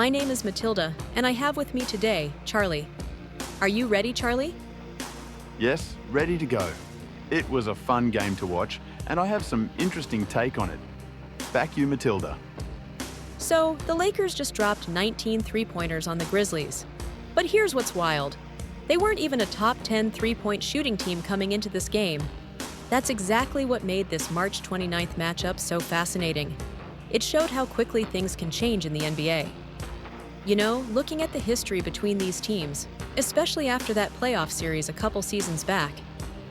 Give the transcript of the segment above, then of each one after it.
My name is Matilda, and I have with me today, Charlie. Are you ready, Charlie? Yes, ready to go. It was a fun game to watch, and I have some interesting take on it. Back you, Matilda. So, the Lakers just dropped 19 three-pointers on the Grizzlies. But here's what's wild. They weren't even a top 10 three-point shooting team coming into this game. That's exactly what made this March 29th matchup so fascinating. It showed how quickly things can change in the NBA. You know, looking at the history between these teams, especially after that playoff series a couple seasons back,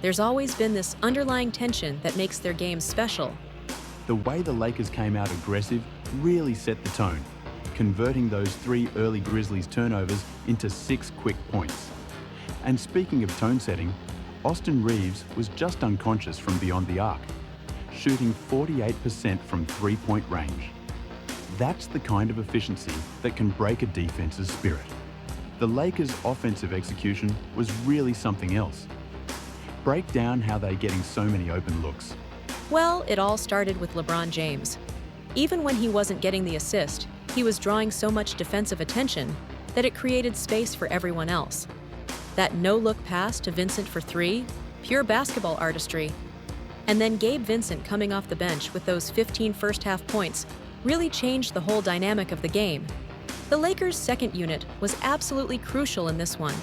there's always been this underlying tension that makes their games special. The way the Lakers came out aggressive really set the tone, converting those 3 early Grizzlies turnovers into 6 quick points. And speaking of tone setting, Austin Reeves was just unconscious from beyond the arc, shooting 48% from three-point range. That's the kind of efficiency that can break a defense's spirit. The Lakers' offensive execution was really something else. Break down how they're getting so many open looks. Well, it all started with LeBron James. Even when he wasn't getting the assist, he was drawing so much defensive attention that it created space for everyone else. That no-look pass to Vincent for 3, pure basketball artistry. And then Gabe Vincent coming off the bench with those 15 first-half points really changed the whole dynamic of the game. The Lakers' second unit was absolutely crucial in this one.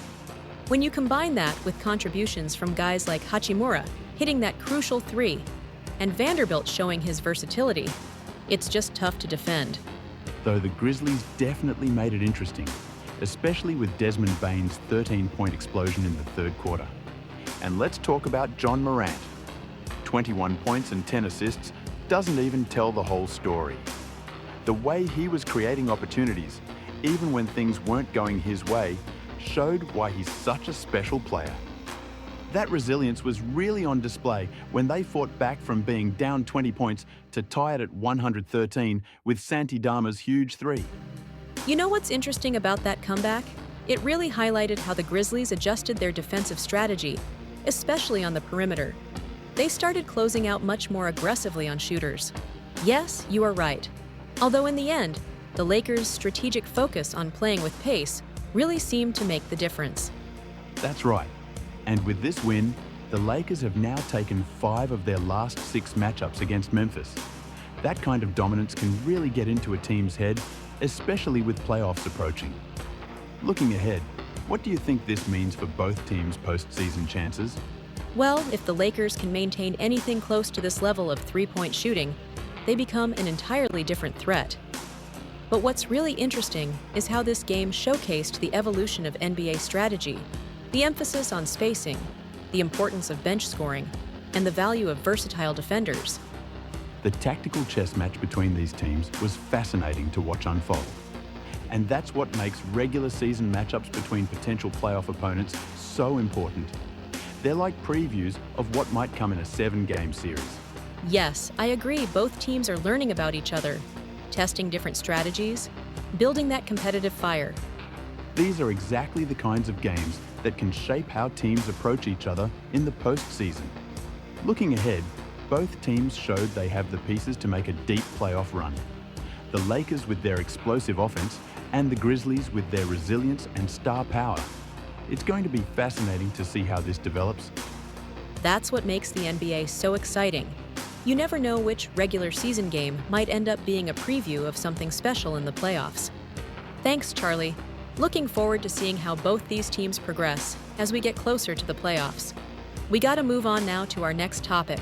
When you combine that with contributions from guys like Hachimura hitting that crucial 3, and Vanderbilt showing his versatility, it's just tough to defend. Though the Grizzlies definitely made it interesting, especially with Desmond Bane's 13-point explosion in the third quarter. And let's talk about John Morant. 21 points and 10 assists doesn't even tell the whole story. The way he was creating opportunities, even when things weren't going his way, showed why he's such a special player. That resilience was really on display when they fought back from being down 20 points to tie it at 113 with Santi Dama's huge 3. You know what's interesting about that comeback? It really highlighted how the Grizzlies adjusted their defensive strategy, especially on the perimeter. They started closing out much more aggressively on shooters. Yes, you are right. Although in the end, the Lakers' strategic focus on playing with pace really seemed to make the difference. That's right. And with this win, the Lakers have now taken 5 of their last 6 matchups against Memphis. That kind of dominance can really get into a team's head, especially with playoffs approaching. Looking ahead, what do you think this means for both teams' postseason chances? Well, if the Lakers can maintain anything close to this level of three-point shooting, they become an entirely different threat. But what's really interesting is how this game showcased the evolution of NBA strategy, the emphasis on spacing, the importance of bench scoring, and the value of versatile defenders. The tactical chess match between these teams was fascinating to watch unfold. And that's what makes regular season matchups between potential playoff opponents so important. They're like previews of what might come in a 7-game series. Yes, I agree. Both teams are learning about each other, testing different strategies, building that competitive fire. These are exactly the kinds of games that can shape how teams approach each other in the postseason. Looking ahead, both teams showed they have the pieces to make a deep playoff run. The Lakers with their explosive offense and the Grizzlies with their resilience and star power. It's going to be fascinating to see how this develops. That's what makes the NBA so exciting. You never know which regular season game might end up being a preview of something special in the playoffs. Thanks, Charlie. Looking forward to seeing how both these teams progress as we get closer to the playoffs. We gotta move on now to our next topic.